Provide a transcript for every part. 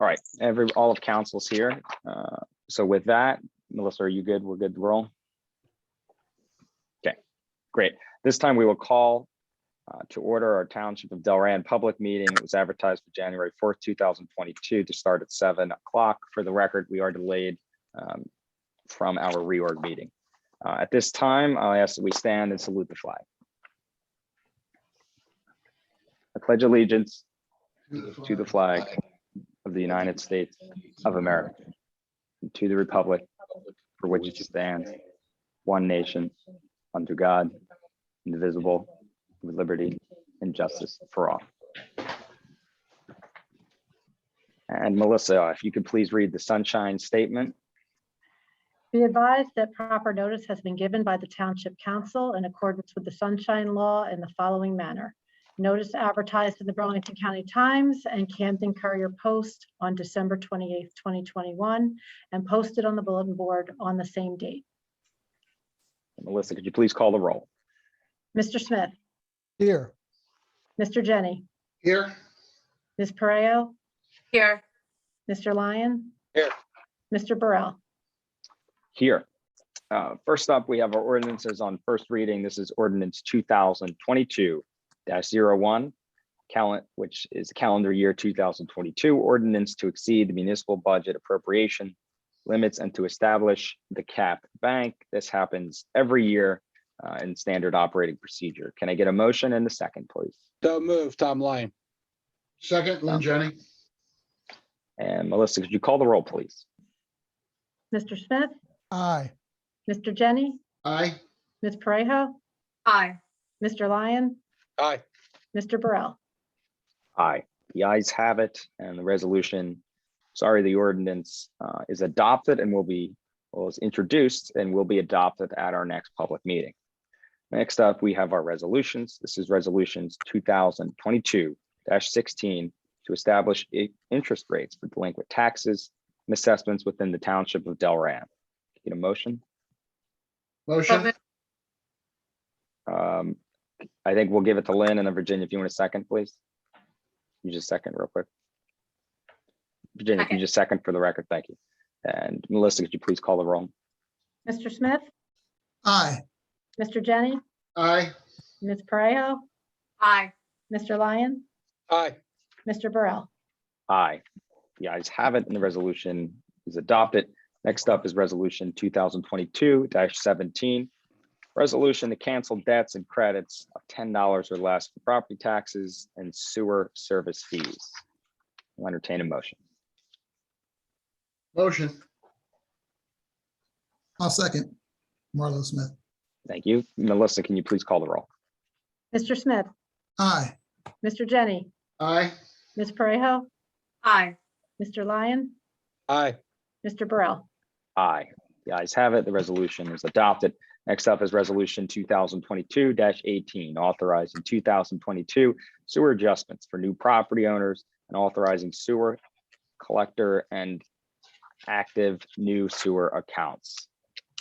All right, all of council's here. So with that, Melissa, are you good? We're good to roll? Okay, great. This time we will call to order our Township of Delran public meeting. It was advertised for January 4th, 2022 to start at 7 o'clock. For the record, we are delayed from our reorg meeting. At this time, I ask that we stand and salute the flag. I pledge allegiance to the flag of the United States of America, and to the republic for which it stands, one nation, under God, indivisible, with liberty and justice for all. And Melissa, if you could please read the sunshine statement. Be advised that proper notice has been given by the Township Council in accordance with the Sunshine Law in the following manner. Notice advertised in the Burlington County Times and Camden Courier Post on December 28th, 2021, and posted on the bulletin board on the same date. Melissa, could you please call the roll? Mr. Smith, Here. Mr. Jenny, Here. Ms. Pareo, Here. Mr. Lyon, Here. Mr. Burrell. Here. First up, we have our ordinances on first reading. This is ordinance 2022-01, which is calendar year 2022 ordinance to exceed the municipal budget appropriation limits and to establish the cap bank. This happens every year in standard operating procedure. Can I get a motion and a second, please? So move, Tom Lyon. Second, Lynn Jenny. And Melissa, could you call the roll, please? Mr. Smith, Aye. Mr. Jenny, Aye. Ms. Parejo, Aye. Mr. Lyon, Aye. Mr. Burrell. Aye. The ayes have it, and the the ordinance is adopted and is introduced and will be adopted at our next public meeting. Next up, we have our resolutions. This is resolutions 2022-16 to establish interest rates for delinquent taxes and assessments within the Township of Delran. Get a motion? Motion. I think we'll give it to Lynn, and then Virginia, if you want a second, please. You just second real quick. Virginia, can you just second for the record? Thank you. And Melissa, could you please call the roll? Mr. Smith, Aye. Mr. Jenny, Aye. Ms. Parejo, Aye. Mr. Lyon, Aye. Mr. Burrell. Aye. The ayes have it, and the resolution is adopted. Next up is resolution 2022-17. Resolution to cancel debts and credits of $10 or less for property taxes and sewer service fees. I'll entertain a motion. Motion. I'll second. Marlo Smith. Thank you. Melissa, can you please call the roll? Mr. Smith, Aye. Mr. Jenny, Aye. Ms. Parejo, Aye. Mr. Lyon, Aye. Mr. Burrell. Aye. The ayes have it. The resolution is adopted. Next up is resolution 2022-18, authorizing 2022 sewer adjustments for new property owners and authorizing sewer collector and active new sewer accounts.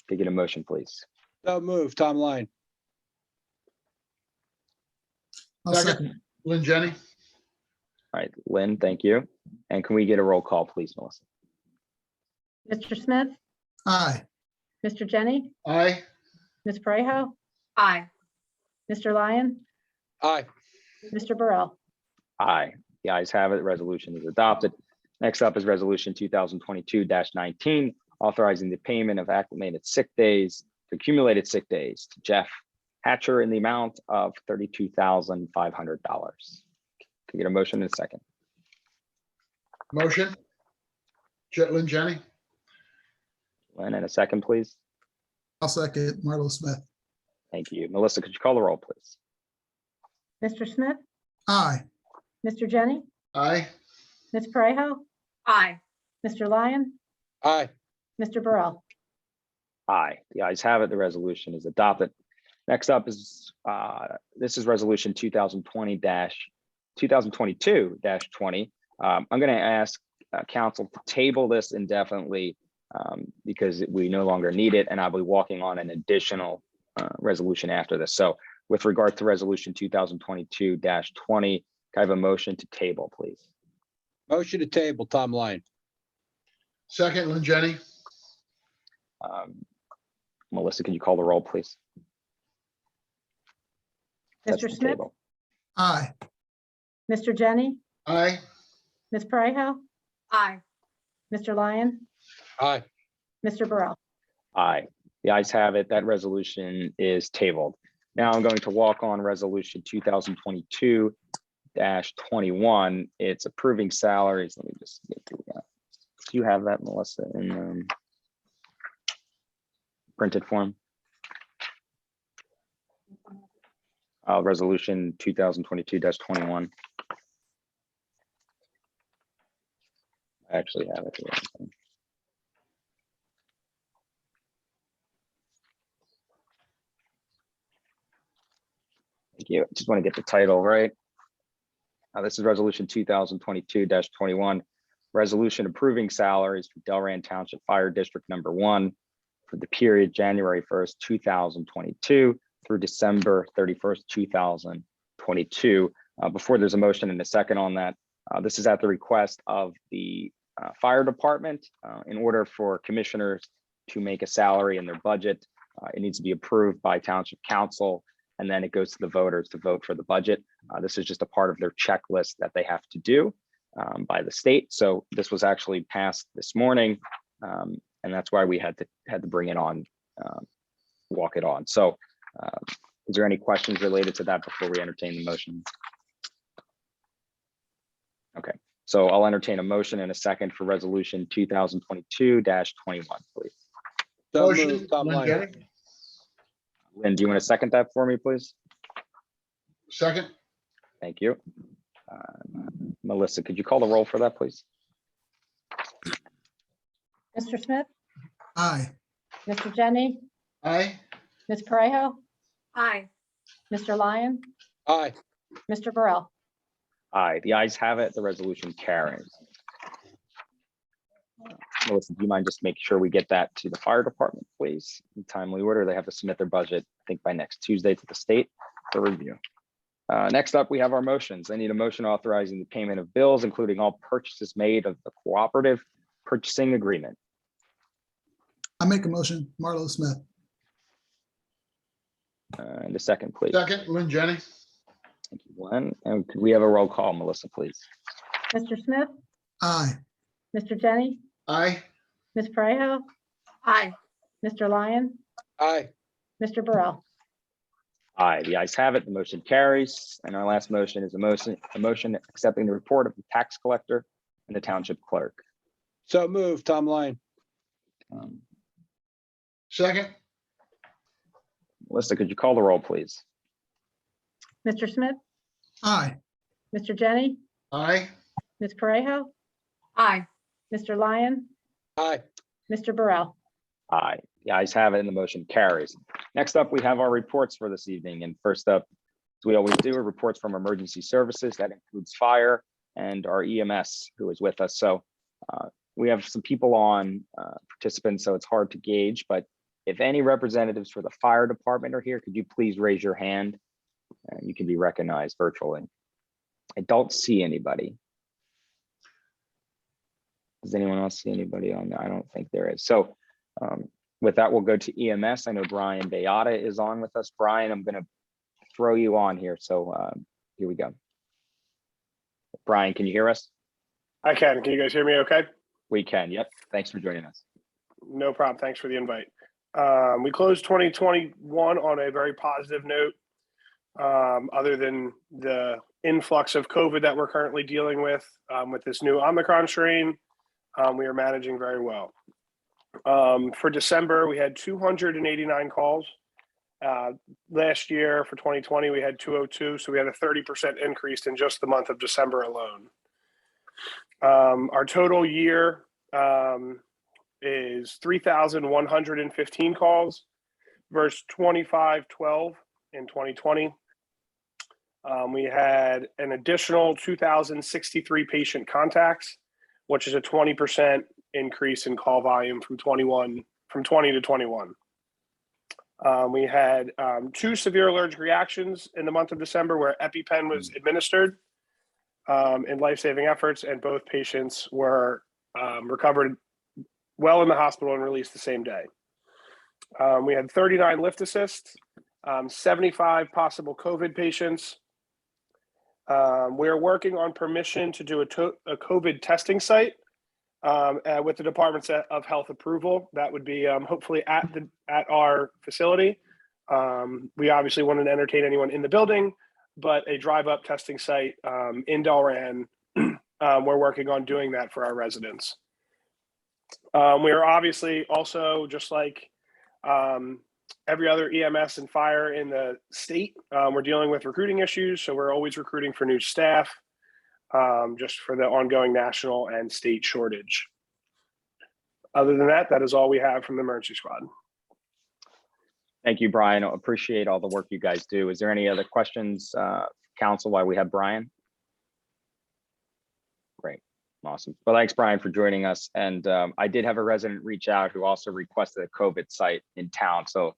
Can I get a motion, please? So move, Tom Lyon. I'll second. Lynn Jenny. All right, Lynn, thank you. And can we get a roll call, please, Melissa? Mr. Smith, Aye. Mr. Jenny, Aye. Ms. Parejo, Aye. Mr. Lyon, Aye. Mr. Burrell. Aye. The ayes have it. The resolution is adopted. Next up is resolution 2022-19, authorizing the payment of accumulated sick days to Jeff Hatcher in the amount of $32,500. Can I get a motion in a second? Motion. Lynn Jenny. Lynn, and a second, please. I'll second. Marlo Smith. Thank you. Melissa, could you call the roll, please? Mr. Smith, Aye. Mr. Jenny, Aye. Ms. Parejo, Aye. Mr. Lyon, Aye. Mr. Burrell. Aye. The ayes have it. The resolution is adopted. Next up is this is resolution 2022-20. I'm going to ask council to table this indefinitely because we no longer need it, and I'll be walking on an additional resolution after this. So with regard to resolution 2022-20, can I have a motion to table, please? Motion to table, Tom Line. Second, Lynn Jenny. Melissa, can you call the roll, please? That's Mr. the Smith, table. aye, Mr. Jenny, Aye. Ms. Parejo, Aye. Mr. Lyon, Aye. Mr. Burrell. Aye. The ayes have it. That resolution is tabled. Now I'm going to walk on resolution 2022-21. It's approving salaries. Let me just get through that. Do you have that, Melissa, in printed form? Resolution 2022-21. I actually have it here. Thank you. Just want to get the title right. This is resolution 2022-21. Resolution approving salaries for Delran Township Fire District Number 1 for the period January 1st, 2022 through December 31st, 2022. Before there's a motion and a second on that, this is at the request of the fire department. In order for commissioners to make a salary in their budget, it needs to be approved by Township Council, and then it goes to the voters to vote for the budget. This is just a part of their checklist that they have to do by the state. So this was actually passed this morning, and that's why we had to bring it on, walk it on. So is there any questions related to that before we entertain the motion? Okay, so I'll entertain a motion and a second for resolution 2022-21, please. So Motion, moved, Tom Lynn Line. Jenny. Lynn, do you want to second that for me, please? Second. Thank you. Melissa, could you call the roll for that, please? Mr. Smith, aye, Mr. Jenny, Aye. Ms. Parejo, Aye. Mr. Lyon, Aye. Mr. Burrell. Aye, the ayes have it. The resolution carries. Melissa, do you mind just make sure we get that to the fire department, please? In timely order. They have to submit their budget, I think, by next Tuesday to the state for review. Next up, we have our motions. I need a motion authorizing the payment of bills, including all purchases made of the cooperative purchasing agreement. I make a motion, Marlo Smith, And a second, please. Second, Lynn Jenny. Thank you, Glenn. And could we have a roll call, Melissa, please? Mr. Smith, aye, Mr. Jenny, Aye. Ms. Parejo, Aye. Mr. Lyon, Aye. Mr. Burrell. Aye, the ayes have it. The motion carries. And our last motion is a motion accepting the report of the tax collector and the township clerk. So moved, Tom Line. Second. Melissa, could you call the roll, please? Mr. Smith, aye, Mr. Jenny, Aye. Ms. Parejo, Aye. Mr. Lyon, Aye. Mr. Burrell. Aye, the ayes have it and the motion carries. Next up, we have our reports for this evening. And first up, as we always do, are reports from emergency services. That includes fire and our EMS who is with us. So we have some people on, participants, so it's hard to gauge, but if any representatives for the fire department are here, could you please raise your hand? You can be recognized virtually. I don't see anybody. Does anyone else see anybody on there? I don't think there is. So with that, we'll go to EMS. I know Brian Beata is on with us. Brian, I'm going to throw you on here. So here we go. Brian, can you hear us? I can. Can you guys hear me okay? We can. Yep. Thanks for joining us. No problem. Thanks for the invite. We closed 2021 on a very positive note. Other than the influx of COVID that we're currently dealing with this new Omicron strain, we are managing very well. For December, we had 289 calls. Last year for 2020, we had 202. So we had a 30% increase in just the month of December alone. Our total year is 3,115 calls versus 2,512 in 2020. We had an additional 2,063 patient contacts, which is a 20% increase in call volume from 20 to 21. We had 2 severe allergic reactions in the month of December where EpiPen was administered. in life-saving efforts, and both patients were recovered well in the hospital and released the same day. We had 39 lift assists, 75 possible COVID patients. We are working on permission to do a COVID testing site with the Department of Health approval. That would be hopefully at our facility. We obviously wouldn't entertain anyone in the building, but a drive-up testing site in Delran, we're working on doing that for our residents. We are obviously also, just like every other EMS and fire in the state, we're dealing with recruiting issues. So we're always recruiting for new staff, just for the ongoing national and state shortage. Other than that, that is all we have from the emergency squad. Thank you, Brian. I appreciate all the work you guys do. Is there any other questions, council, while we have Brian? Great. Awesome. Well, thanks, Brian, for joining us. And I did have a resident reach out who also requested a COVID site in town. So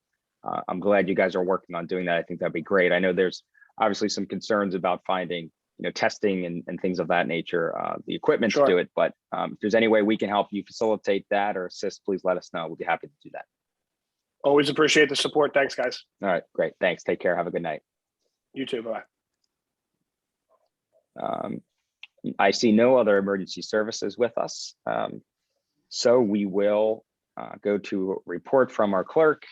I'm glad you guys are working on doing that. I think that'd be great. I know there's obviously some concerns about finding, testing and things of that nature, the equipment Sure. to do it. But if there's any way we can help you facilitate that or assist, please let us know. We'll be happy to do that. Always appreciate the support. Thanks, guys. All right, great. Thanks. Take care. Have a good night. You too. Bye. I see no other emergency services with us. So we will go to a report from our clerk.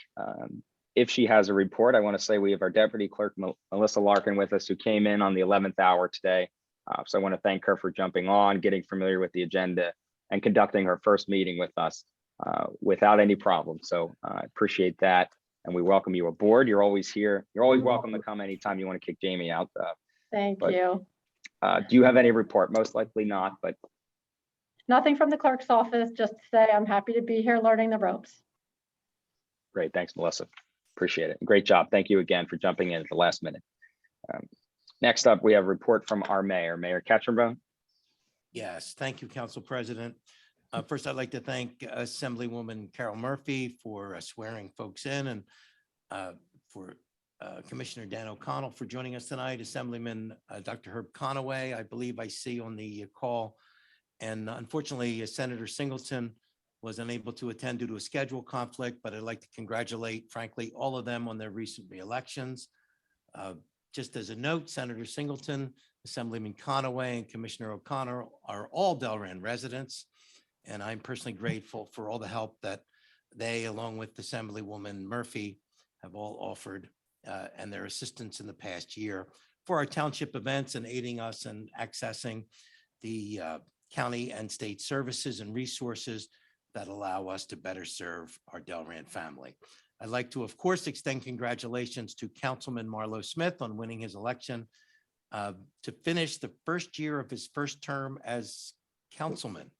If she has a report, I want to say we have our deputy clerk, Melissa Larkin, with us, who came in on the 11th hour today. So I want to thank her for jumping on, getting familiar with the agenda, and conducting her first meeting with us without any problem. So I appreciate that. And we welcome you aboard. You're always here. You're always welcome to come anytime you want to kick Jamie out. Thank you. Do you have any report? Most likely not, but Nothing from the clerk's office, just to say I'm happy to be here learning the ropes. great. Thanks, Melissa. Appreciate it. Great job. Thank you again for jumping in at the last minute. Next up, we have a report from our mayor, Mayor Ketchum. Yes, thank you, Council President. First, I'd like to thank Assemblywoman Carol Murphy for swearing folks in, and for Commissioner Dan O'Connell for joining us tonight, Assemblyman Dr. Herb Conaway, I believe I see on the call. And unfortunately, Senator Singleton was unable to attend due to a schedule conflict, but I'd like to congratulate, frankly, all of them on their recent re-elections. Just as a note, Senator Singleton, Assemblyman Conaway, and Commissioner O'Connor are all Delran residents. And I'm personally grateful for all the help that they, along with Assemblywoman Murphy, have all offered and their assistance in the past year for our township events and aiding us in accessing the county and state services and resources that allow us to better serve our Delran family. I'd like to, of course, extend congratulations to Councilman Marlo Smith on winning his election to finish the first year of his first term as councilman.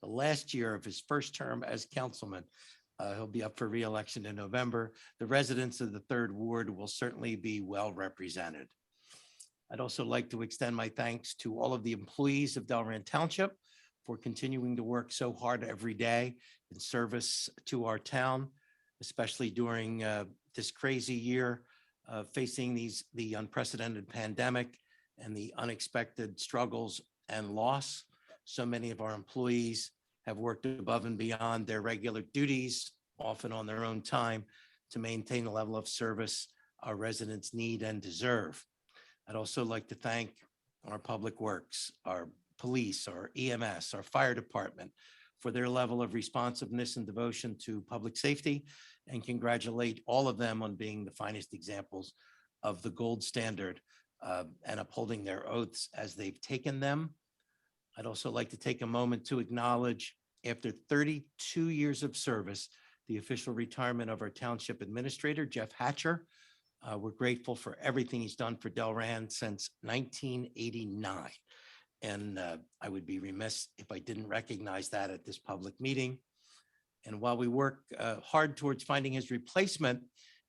The last year of his first term as councilman. He'll be up for re-election in November. The residents of the 3rd Ward will certainly be well represented. I'd also like to extend my thanks to all of the employees of Delran Township for continuing to work so hard every day in service to our town, especially during this crazy year, facing the unprecedented pandemic and the unexpected struggles and loss. So many of our employees have worked above and beyond their regular duties, often on their own time, to maintain the level of service our residents need and deserve. I'd also like to thank our public works, our police, our EMS, our fire department for their level of responsiveness and devotion to public safety, and congratulate all of them on being the finest examples of the gold standard and upholding their oaths as they've taken them. I'd also like to take a moment to acknowledge, after 32 years of service, the official retirement of our township administrator, Jeff Hatcher. We're grateful for everything he's done for Delran since 1989. And I would be remiss if I didn't recognize that at this public meeting. And while we work hard towards finding his replacement,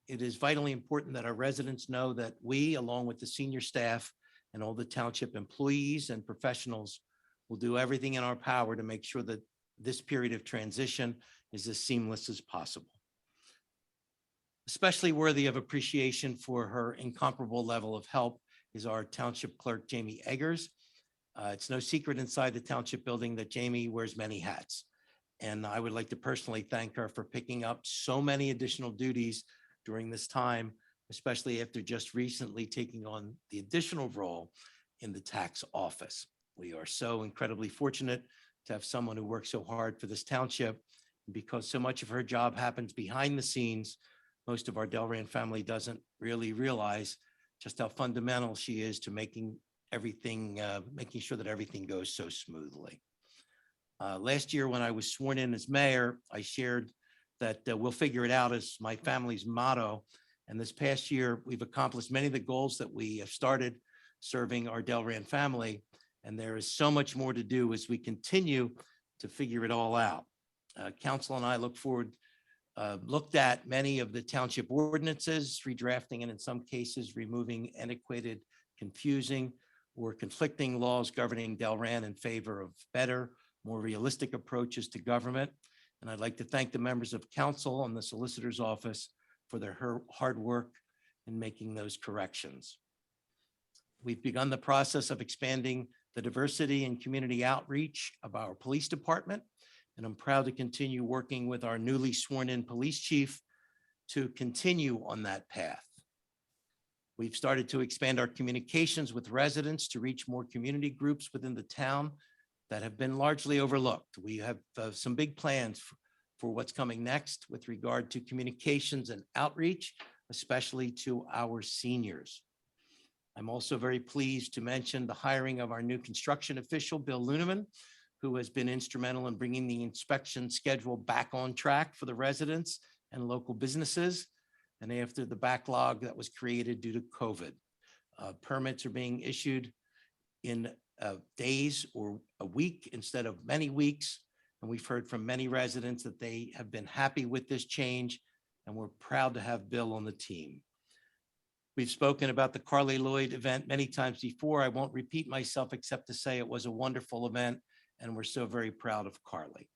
it is vitally important that our residents know that we, along with the senior staff and all the township employees and professionals, will do everything in our power to make sure that this period of transition is as seamless as possible. Especially worthy of appreciation for her incomparable level of help is our township clerk, Jamie Eggers. It's no secret inside the township building that Jamie wears many hats. And I would like to personally thank her for picking up so many additional duties during this time, especially after just recently taking on the additional role in the tax office. We are so incredibly fortunate to have someone who works so hard for this township. Because so much of her job happens behind the scenes, most of our Delran family doesn't really realize just how fundamental she is to making sure that everything goes so smoothly. Last year, when I was sworn in as mayor, I shared that we'll figure it out as my family's motto. And this past year, we've accomplished many of the goals that we have started serving our Delran family. And there is so much more to do as we continue to figure it all out. Council and I looked at many of the township ordinances, redrafting and in some cases removing antiquated, confusing, or conflicting laws governing Delran in favor of better, more realistic approaches to government. And I'd like to thank the members of council and the solicitor's office for their hard work in making those corrections. We've begun the process of expanding the diversity and community outreach of our police department. And I'm proud to continue working with our newly sworn in police chief to continue on that path. We've started to expand our communications with residents to reach more community groups within the town that have been largely overlooked. We have some big plans for what's coming next with regard to communications and outreach, especially to our seniors. I'm also very pleased to mention the hiring of our new construction official, Bill Luneman, who has been instrumental in bringing the inspection schedule back on track for the residents and local businesses. And after the backlog that was created due to COVID, permits are being issued in days or a week instead of many weeks. And we've heard from many residents that they have been happy with this change, and we're proud to have Bill on the team. We've spoken about the Carly Lloyd event many times before. I won't repeat myself except to say it was a wonderful event, and we're so very proud of Carly.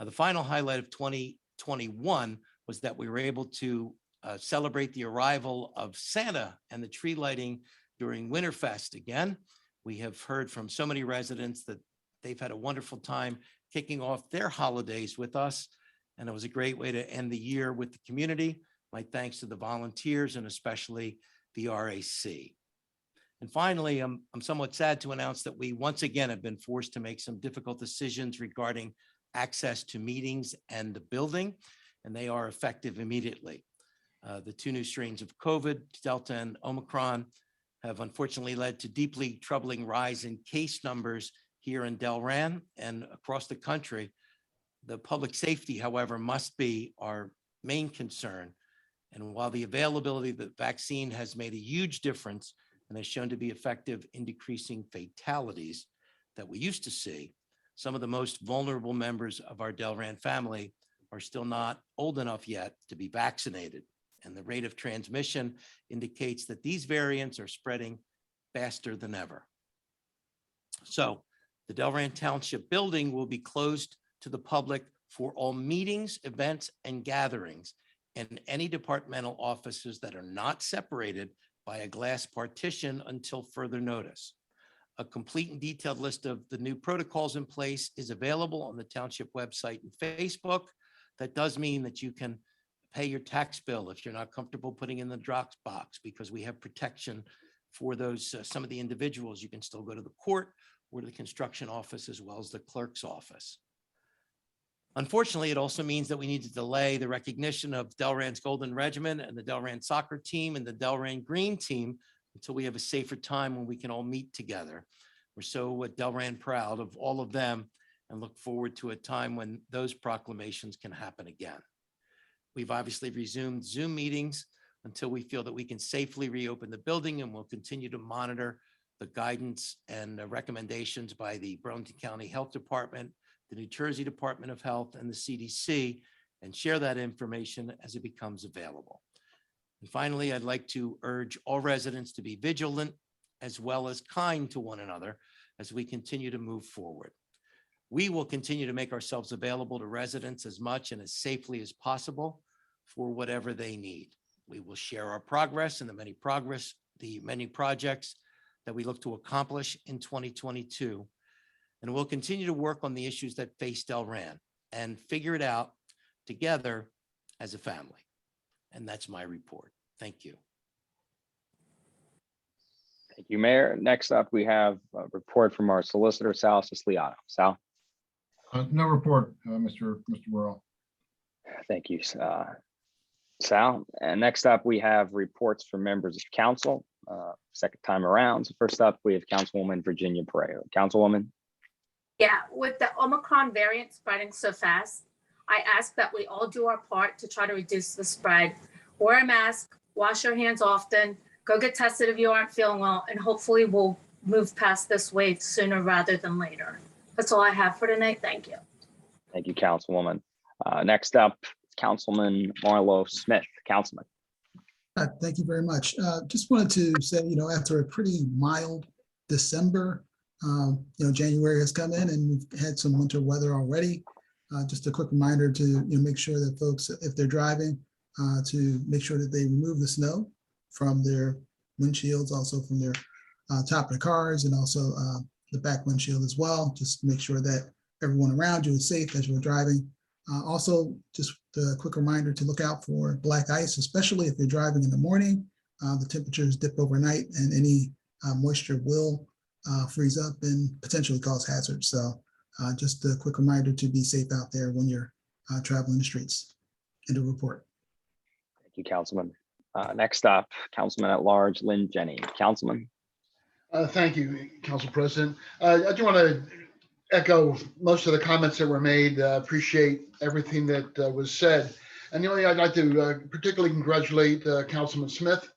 The final highlight of 2021 was that we were able to celebrate the arrival of Santa and the tree lighting during Winterfest again. We have heard from so many residents that they've had a wonderful time kicking off their holidays with us, and it was a great way to end the year with the community. My thanks to the volunteers and especially the RAC. And finally, I'm somewhat sad to announce that we once again have been forced to make some difficult decisions regarding access to meetings and the building, and they are effective immediately. The two new strains of COVID, Delta and Omicron, have unfortunately led to deeply troubling rise in case numbers here in Delran and across the country. The public safety, however, must be our main concern. And while the availability of the vaccine has made a huge difference and has shown to be effective in decreasing fatalities that we used to see, some of the most vulnerable members of our Delran family are still not old enough yet to be vaccinated. And the rate of transmission indicates that these variants are spreading faster than ever. So the Delran Township building will be closed to the public for all meetings, events, and gatherings, and any departmental offices that are not separated by a glass partition until further notice. A complete and detailed list of the new protocols in place is available on the township website and Facebook. That does mean that you can pay your tax bill if you're not comfortable putting in the drop box, because we have protection for those, some of the individuals. You can still go to the court or to the construction office as well as the clerk's office. Unfortunately, it also means that we need to delay the recognition of Delran's Golden Regiment and the Delran soccer team and the Delran Green team until we have a safer time when we can all meet together. We're so Delran proud of all of them and look forward to a time when those proclamations can happen again. We've obviously resumed Zoom meetings until we feel that we can safely reopen the building, and we'll continue to monitor the guidance and recommendations by the Burlington County Health Department, the New Jersey Department of Health, and the CDC, and share that information as it becomes available. And finally, I'd like to urge all residents to be vigilant as well as kind to one another as we continue to move forward. We will continue to make ourselves available to residents as much and as safely as possible for whatever they need. We will share our progress and the many projects that we look to accomplish in 2022. And we'll continue to work on the issues that face Delran and figure it out together as a family. And that's my report. Thank you. Thank you, Mayor. Next up, we have a report from our solicitor, Sal Siciliano. Sal? No report, Mr. Worrell. Thank you, Sal. And next up, we have reports from members of council, second time around. So first up, we have Councilwoman Virginia Parejo. Councilwoman? Yeah, with the Omicron variant spreading so fast, I ask that we all do our part to try to reduce the spread. Wear a mask, wash your hands often, go get tested if you aren't feeling well, and hopefully we'll move past this wave sooner rather than later. That's all I have for tonight. Thank you. Thank you, Councilwoman. Next up, Councilman Marlo Smith. Councilman. Thank you very much. Just wanted to say, after a pretty mild December, January has come in and we've had some winter weather already. Just a quick reminder to make sure that folks, if they're driving, to make sure that they remove the snow from their windshields, also from their top of the cars, and also the back windshield as well. Just make sure that everyone around you is safe as you're driving. Also, just a quick reminder to look out for black ice, especially if you're driving in the morning. The temperatures dip overnight and any moisture will freeze up and potentially cause hazards. So just a quick reminder to be safe out there when you're traveling the streets. End of report. Thank you, Councilman. Next up, Councilman at Large Lynn Jenny. Councilman. Thank you, Council President. I do want to echo most of the comments that were made. Appreciate everything that was said. And the only I'd like to particularly congratulate Councilman Smith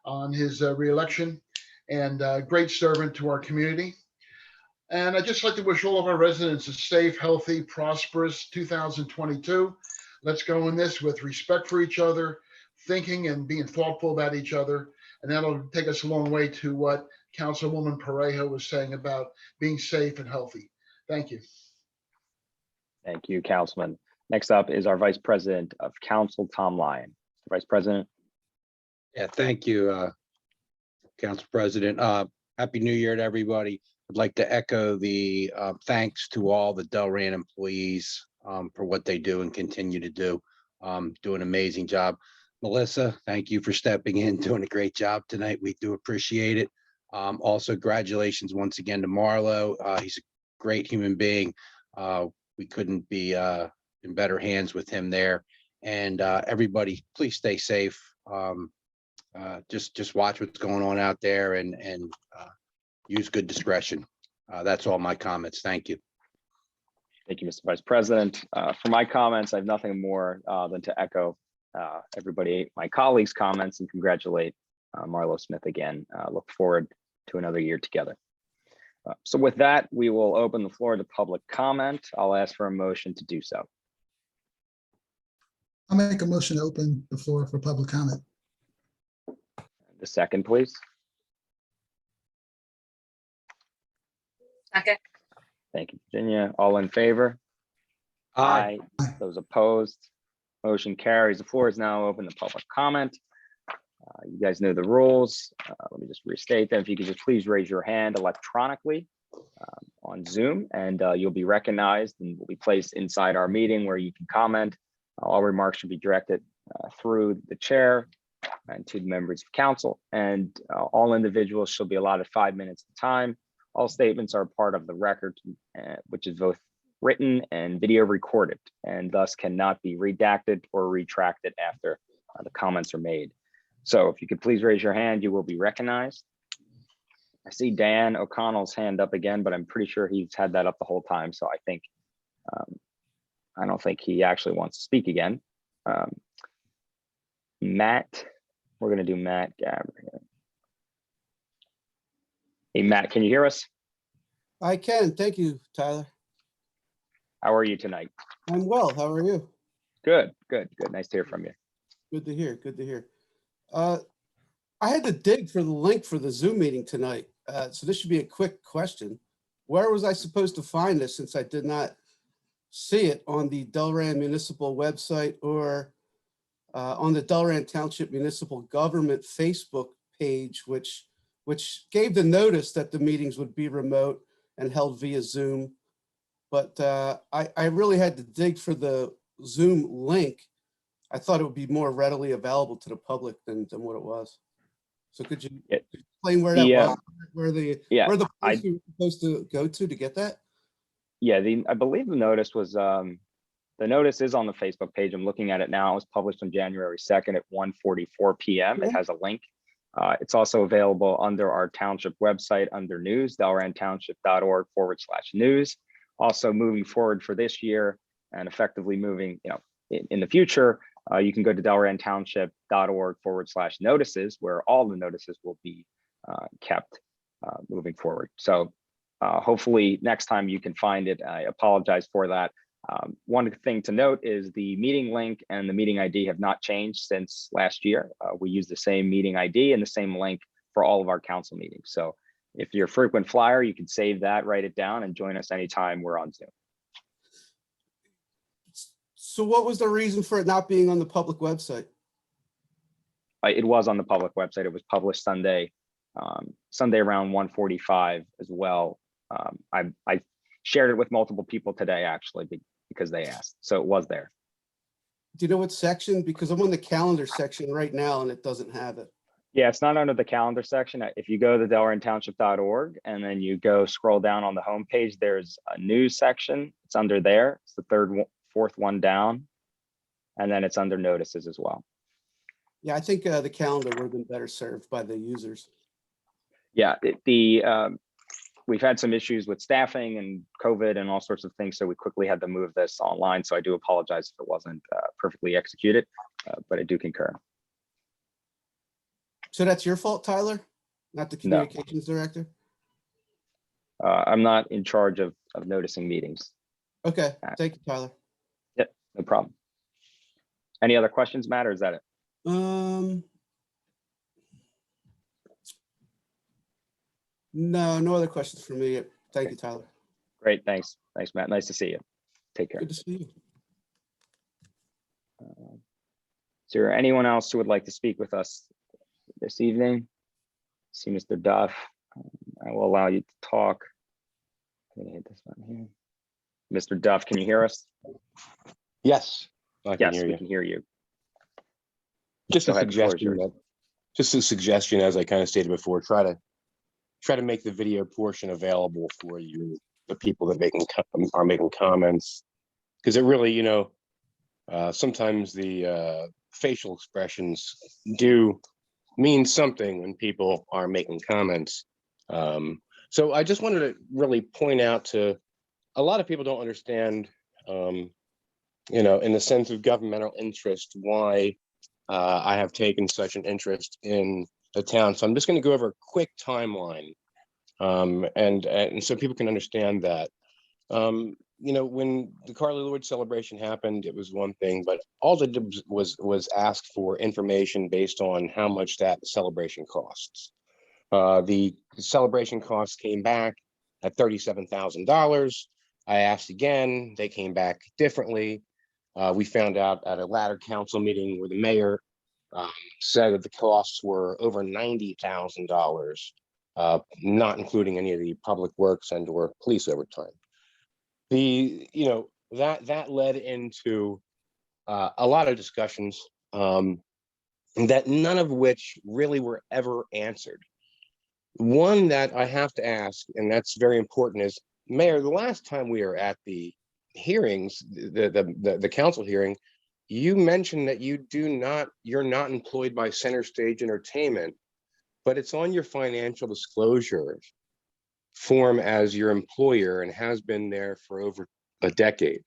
on his reelection, and great servant to our community. And I'd just like to wish all of our residents a safe, healthy, prosperous 2022. Let's go in this with respect for each other, thinking and being thoughtful about each other. And that'll take us a long way to what Councilwoman Parejo was saying about being safe and healthy. Thank you. Thank you, Councilman. Next up is our Vice President of Council, Tom Lyon. Vice President. Yeah, thank you, Council President. Happy New Year to everybody. I'd like to echo the thanks to all the Delran employees for what they do and continue to do. Do an amazing job. Melissa, thank you for stepping in, doing a great job tonight. We do appreciate it. Also, congratulations once again to Marlo. He's a great human being. We couldn't be in better hands with him there. And everybody, please stay safe. Just watch what's going on out there and use good discretion. That's all my comments. Thank you. Thank you, Mr. Vice President. For my comments, I have nothing more than to echo everybody, my colleagues' comments, and congratulate Marlo Smith again. Look forward to another year together. So with that, we will open the floor to public comment. I'll ask for a motion to do so. I'll make a motion to open the floor for public comment. The second, please. Second. Thank you, Virginia. All in favor? Aye. Those opposed? Motion carries. The floor is now open to public comment. You guys know the rules. Let me just restate them. If you could just please raise your hand electronically on Zoom, and you'll be recognized and will be placed inside our meeting where you can comment. All remarks should be directed through the chair and to the members of council, and all individuals shall be allotted 5 minutes of time. All statements are part of the record, which is both written and video recorded, and thus cannot be redacted or retracted after the comments are made. So if you could please raise your hand, you will be recognized. I see Dan O'Connell's hand up again, but I'm pretty sure he's had that up the whole time. So I think, I don't think he actually wants to speak again. Matt, we're gonna do Matt Gabbard. Hey, Matt, can you hear us? I can. Thank you, Tyler. How are you tonight? I'm well. How are you? Good, good, good. Nice to hear from you. Good to hear. Good to hear. I had to dig for the link for the Zoom meeting tonight. So this should be a quick question. Where was I supposed to find this, since I did not see it on the Delran Municipal website or on the Delran Township Municipal Government Facebook page, which which gave the notice that the meetings would be remote and held via Zoom. But I really had to dig for the Zoom link. I thought it would be more readily available to the public than what it was. So could you Yeah. explain where that The, was, where the I- place we were supposed to go to get that? Yeah, I believe the notice was, the notice is on the Facebook page. I'm looking at it now. It was published on January 2nd at 1:44 p.m. It Yeah. has a link. It's also available under our township website under news, delrantownship.org/news. Also moving forward for this year and effectively moving, in the future, you can go to delrantownship.org/notices, where all the notices will be kept moving forward. So hopefully next time you can find it. I apologize for that. One thing to note is the meeting link and the meeting ID have not changed since last year. We use the same meeting ID and the same link for all of our council meetings. So if you're a frequent flyer, you can save that, write it down, and join us anytime we're on Zoom. So what was the reason for it not being on the public website? It was on the public website. It was published Sunday around 1:45 as well. I shared it with multiple people today, actually, because they asked. So it was there. Do you know what section? Because I'm on the calendar section right now and it doesn't have it. Yeah, it's not under the calendar section. If you go to delrantownship.org and then you go scroll down on the homepage, there's a news section. It's under there. It's the fourth one down. And then it's under notices as well. Yeah, I think the calendar would have been better served by the users. Yeah, we've had some issues with staffing and COVID and all sorts of things. So we quickly had to move this online. So I do apologize if it wasn't perfectly executed, but I do concur. So that's your fault, Tyler, not the No. communications director? I'm not in charge of noticing meetings. Okay, thank you, Tyler. Yep, no problem. Any other questions, Matt, or is that it? No other questions for me. Thank you, Tyler. Great, thanks. Thanks, Matt. Nice to see you. Take care. Good to see you. Is there anyone else who would like to speak with us this evening? See Mr. Duff. I will allow you to talk. I'm gonna hit this one here. Mr. Duff, can you hear us? Yes, I can Yes, hear we you. can hear you. Just Go a ahead, the floor is suggestion. yours. Just a suggestion, as I kind of stated before, try to make the video portion available for you, the people that are making comments, because it really, sometimes the facial expressions do mean something when people are making comments. So I just wanted to really point out to a lot of people don't understand, in the sense of governmental interest, why I have taken such an interest in the town. So I'm just going to go over a quick timeline, and so people can understand that. When the Carly Lloyd celebration happened, it was one thing, but all they did was ask for information based on how much that celebration costs. The celebration costs came back at $37,000. I asked again, they came back differently. We found out at a latter council meeting where the mayor said that the costs were over $90,000, not including any of the public works and or police overtime. That led into a lot of discussions that none of which really were ever answered. One that I have to ask, and that's very important, is, Mayor, the last time we were at the hearings, the council hearing, you mentioned that you're not employed by Center Stage Entertainment, but it's on your financial disclosure form as your employer and has been there for over a decade.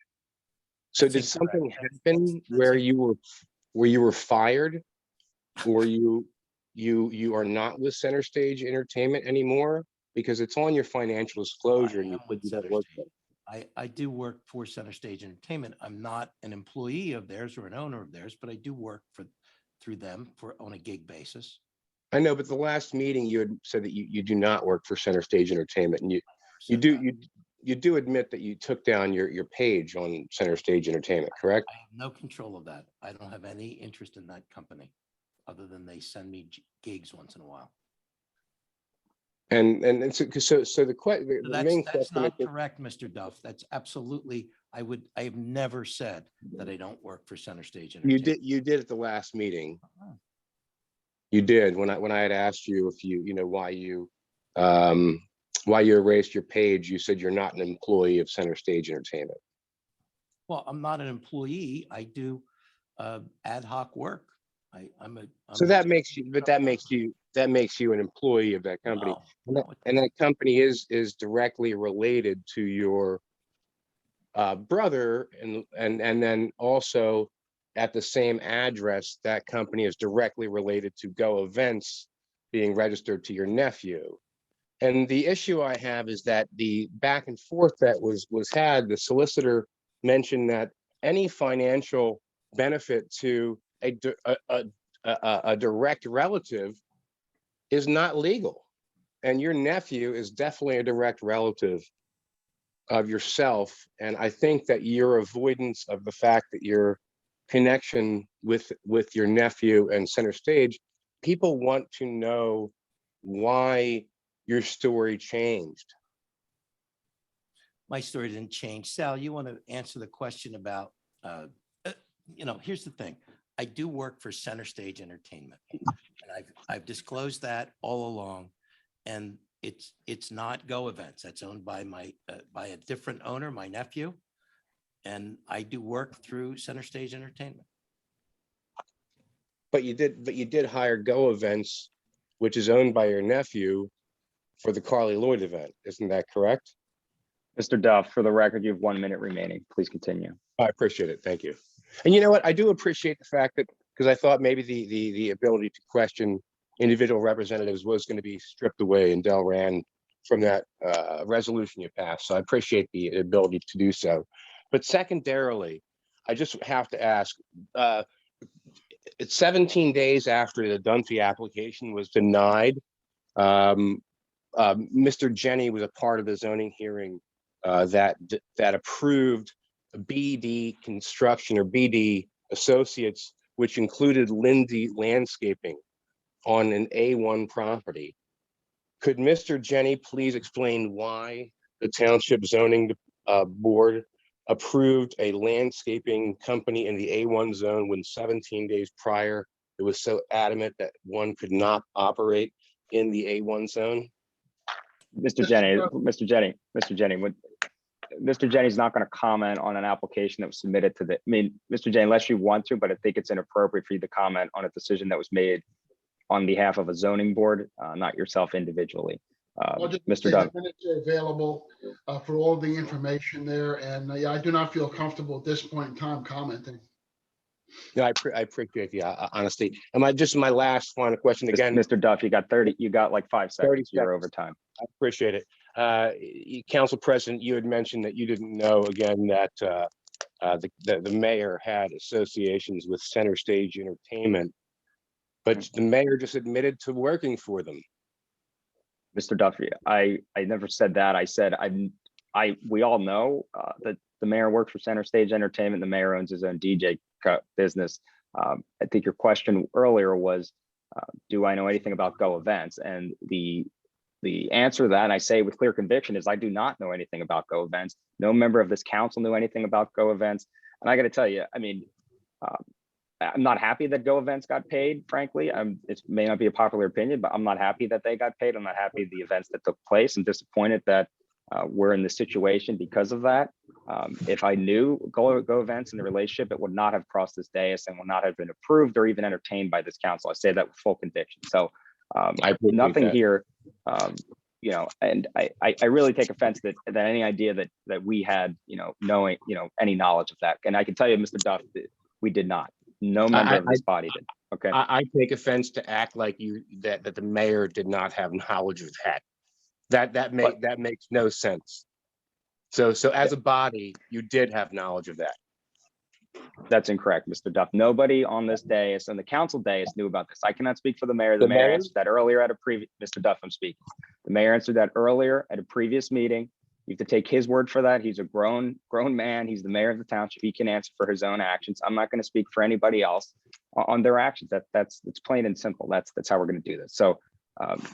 So did something happen where you were fired, or you are not with Center Stage Entertainment anymore? Because it's on your financial disclosure and you said you don't work there. I do work for Center Stage Entertainment. I'm not an employee of theirs or an owner of theirs, but I do work through them on a gig basis. I know, but the last meeting you had said that you do not work for Center Stage Entertainment, and you do admit that you took down your page on Center Stage Entertainment, correct? I have no control of that. I don't have any interest in that company, other than they send me gigs once in a while. And so the So the main that's question. not correct, Mr. Duff. That's absolutely, I have never said that I don't work for Center Stage Entertainment. You did at the last meeting. You did when I had asked you if why you erased your page. You said you're not an employee of Center Stage Entertainment. Well, I'm not an employee. I do ad hoc work. So that makes you, but that makes you an employee of that company. And that company is directly related to your brother, and then also at the same address, that company is directly related to Go Events being registered to your nephew. And the issue I have is that the back and forth that was had, the solicitor mentioned that any financial benefit to a direct relative is not legal. And your nephew is definitely a direct relative of yourself. And I think that your avoidance of the fact that your connection with your nephew and Center Stage, people want to know why your story changed. My story didn't change. Sal, you want to answer the question about, here's the thing. I do work for Center Stage Entertainment, and I've disclosed that all along. And it's not Go Events. That's owned by by a different owner, my nephew. And I do work through Center Stage Entertainment. But you did hire Go Events, which is owned by your nephew, for the Carly Lloyd event. Isn't that correct? Mr. Duff, for the record, you have 1 minute remaining. Please continue. I appreciate it. Thank you. And you know what? I do appreciate the fact that, because I thought maybe the ability to question individual representatives was going to be stripped away in Delran from that resolution you passed. So I appreciate the ability to do so. But secondarily, I just have to ask, it's 17 days after the Dunphy application was denied. Mr. Jenny was a part of the zoning hearing that approved BD Construction or BD Associates, which included Lindsay Landscaping on an A1 property. Could Mr. Jenny please explain why the Township Zoning Board approved a landscaping company in the A1 zone when 17 days prior it was so adamant that one could not operate in the A1 zone? Mr. Jenny's not going to comment on an application that was submitted to Mr. Jenny, unless you want to, but I think it's inappropriate for you to comment on a decision that was made on behalf of a zoning board, not yourself individually. Mr. Dunn. Minutes are available for all the information there, and I do not feel comfortable at this point in time commenting. No, I appreciate the honesty. And my last final question again. Mr. Duff, you got like 5 seconds. You're over time. I appreciate it. Council President, you had mentioned that you didn't know again that the mayor had associations with Center Stage Entertainment, but the mayor just admitted to working for them. Mr. Duffy, I never said that. I said we all know that the mayor works for Center Stage Entertainment. The mayor owns his own DJ business. I think your question earlier was, do I know anything about Go Events? And the answer to that, and I say with clear conviction, is I do not know anything about Go Events. No member of this council knew anything about Go Events. And I got to tell you, I'm not happy that Go Events got paid, frankly. It may not be a popular opinion, but I'm not happy that they got paid. I'm not happy the events that took place. I'm disappointed that we're in this situation because of that. If I knew Go Events and the relationship, it would not have crossed this dais and would not have been approved or even entertained by this council. I say that with full conviction. So nothing here, and I really take offense that any idea that we had, knowing, any knowledge of that. And I can tell you, Mr. Duff, that we did not. No member of this body did. Okay. I take offense to act like that the mayor did not have knowledge of that. That makes no sense. So as a body, you did have knowledge of that. That's incorrect, Mr. Duff. Nobody on this dais and the council dais knew about this. I cannot speak for the mayor. The mayor answered that earlier at a previous. Mr. Duff, I'm speaking. The mayor answered that earlier at a previous meeting. You have to take his word for that. He's a grown man. He's the mayor of the township. He can answer for his own actions. I'm not going to speak for anybody else on their actions. That's plain and simple. That's how we're going to do this. So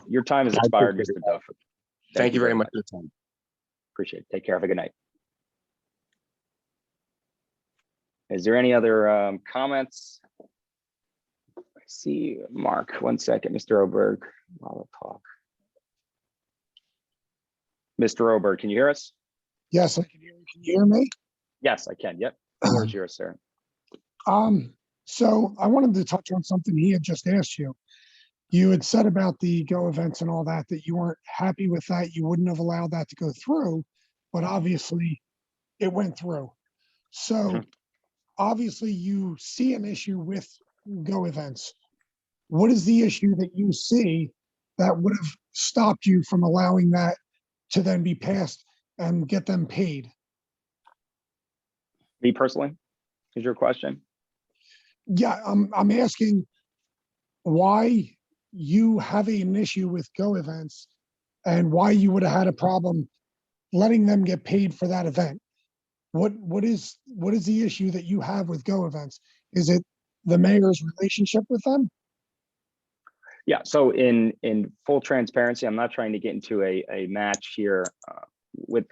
Your time has I expired, appreciate Mr. it. Duffy. Thank you very much for the time. Appreciate it. Take care. Have a good night. Is there any other comments? I see Mark. 1 second, Mr. Oberg. I'll talk. Mr. Oberg, can you hear us? Yes, I can hear you. Can you hear me? Yes, I can. Yep. The floor is yours, sir. So I wanted to touch on something he had just asked you. You had said about the Go events and all that, that you weren't happy with that. You wouldn't have allowed that to go through, but obviously it went through. So Mhm. obviously you see an issue with Go events. What is the issue that you see that would have stopped you from allowing that to then be passed and get them paid? Me personally, is your question? Yeah, I'm asking why you have an issue with Go events and why you would have had a problem letting them get paid for that event. What is the issue that you have with Go events? Is it the mayor's relationship with them? Yeah. So in full transparency, I'm not trying to get into a match here with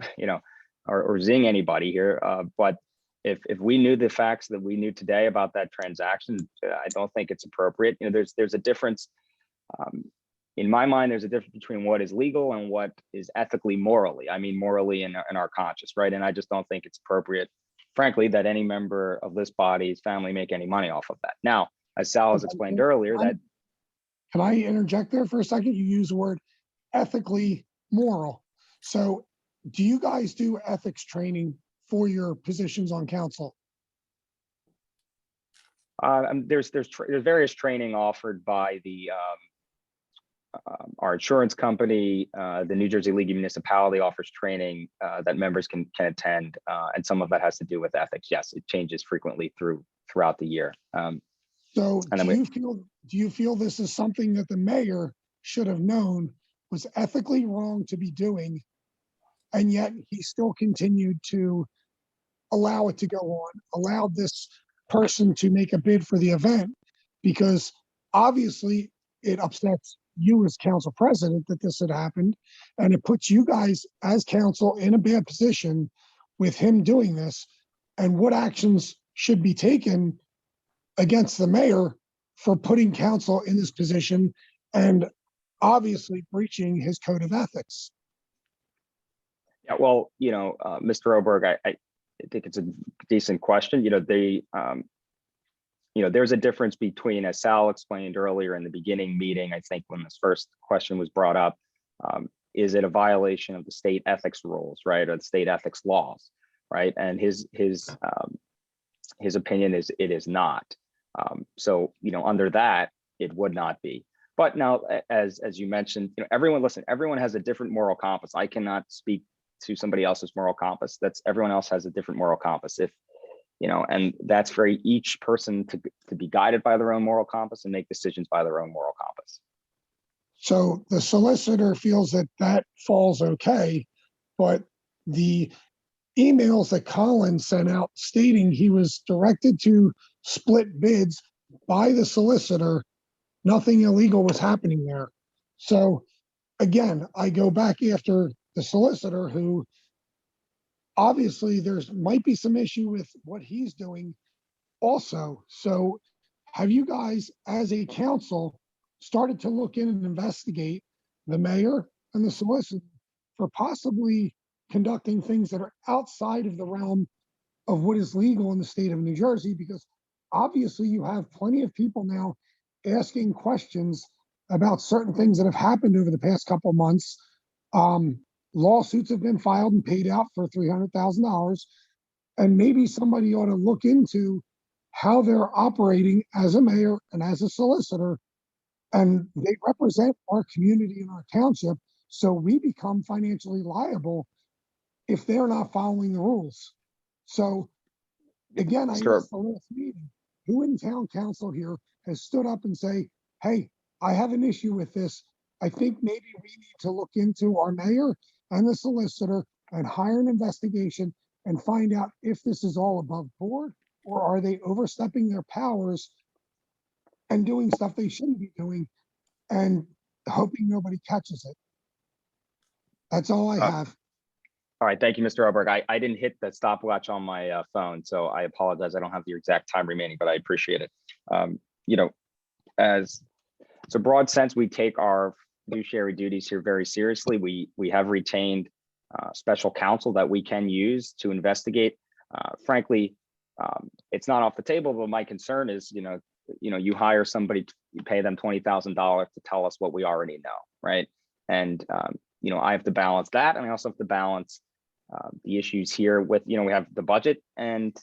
or zing anybody here. But if we knew the facts that we knew today about that transaction, I don't think it's appropriate. There's a difference. In my mind, there's a difference between what is legal and what is ethically, morally. I mean, morally in our conscience, right? And I just don't think it's appropriate, frankly, that any member of this body's family make any money off of that. Now, as Sal has explained earlier, that Can I interject there for a second? You use the word ethically moral. So do you guys do ethics training for your positions on council? there's various training offered by our insurance company. The New Jersey League of Municipality offers training that members can attend, and some of that has to do with ethics. Yes, it changes frequently throughout the year. So And then do you feel this is something that the mayor should have known was ethically wrong to be doing, and yet he still continued to allow it to go on, allowed this person to make a bid for the event? Because obviously it upsets you as council president that this had happened, and it puts you guys as council in a bad position with him doing this, and what actions should be taken against the mayor for putting council in this position and obviously breaching his code of ethics. Yeah, well, Mr. Oberg, I think it's a decent question. There's a difference between, as Sal explained earlier in the beginning meeting, I think when this first question was brought up, is it a violation of the state ethics rules, right, or the state ethics laws, right? And his opinion is it is not. So under that, it would not be. But now, as you mentioned, everyone has a different moral compass. I cannot speak to somebody else's moral compass. Everyone else has a different moral compass. And that's for each person to be guided by their own moral compass and make decisions by their own moral compass. So the solicitor feels that falls okay, but the emails that Colin sent out stating he was directed to split bids by the solicitor, nothing illegal was happening there. So again, I go back after the solicitor, who obviously might be some issue with what he's doing also. So have you guys as a council started to look in and investigate the mayor and the solicitor for possibly conducting things that are outside of the realm of what is legal in the state of New Jersey? Because obviously you have plenty of people now asking questions about certain things that have happened over the past couple of months. Lawsuits have been filed and paid out for $300,000, and maybe somebody ought to look into how they're operating as a mayor and as a solicitor, and they represent our community and our township, so we become financially liable if they're not following the rules. So again, I asked the last meeting, who in town council here has stood up and say, hey, I have an issue with this. I think maybe we need to look into our mayor and the solicitor and hire an investigation and find out if this is all above board, or are they overstepping their powers and doing stuff they shouldn't be doing? And hoping nobody catches it. That's all I have. All right, thank you, Mr. Oberg. I didn't hit the stopwatch on my phone, so I apologize. I don't have the exact time remaining, but I appreciate it. You know, as it's a broad sense, we take our fiduciary duties here very seriously. We have retained special counsel that we can use to investigate. Frankly, it's not off the table, but my concern is, you hire somebody, you pay them $20,000 to tell us what we already know, right? And I have to balance that, and I also have to balance the issues here with, we have the budget, and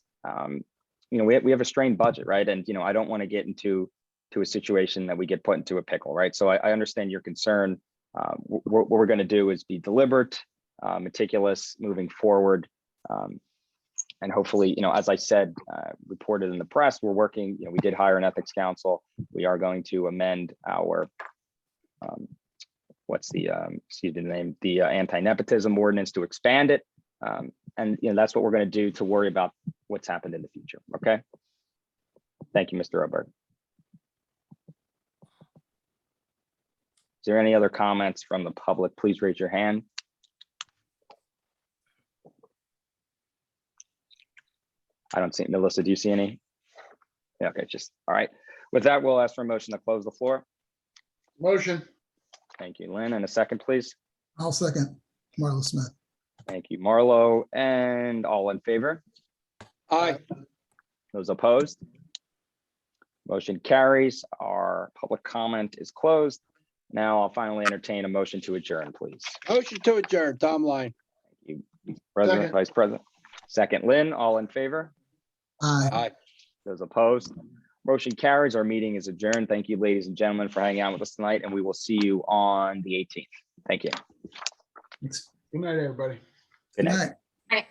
we have a strained budget, right? And I don't want to get into a situation that we get put into a pickle, right? So I understand your concern. What we're going to do is be deliberate, meticulous, moving forward, and hopefully, as I said, reported in the press, we're working. We did hire an ethics counsel. We are going to amend our what's the excuse me the name, the anti-nepotism ordinance, to expand it, and that's what we're going to do to worry about what's happened in the future. Okay. Thank you, Mr. Oberg. Is there any other comments from the public? Please raise your hand. I don't see, Melissa, do you see any? Yeah, okay, just, all right. With that, we'll ask for a motion to close the floor. Motion. Thank you, Lynn. And a second, please. I'll second. Marlo Smith. Thank you, Marlo. And all in favor? Aye. Those opposed? Motion carries. Our public comment is closed. Now I'll finally entertain a motion to adjourn, please. Motion to adjourn, Tom Line. Thank you, President, Second. Vice President. Second, Lynn, all in favor? Aye. Aye. Those opposed? Motion carries. Our meeting is adjourned. Thank you, ladies and gentlemen, for hanging out with us tonight, and we will see you on the 18th. Thank you. Thanks. Good night, everybody. Good Good night. night.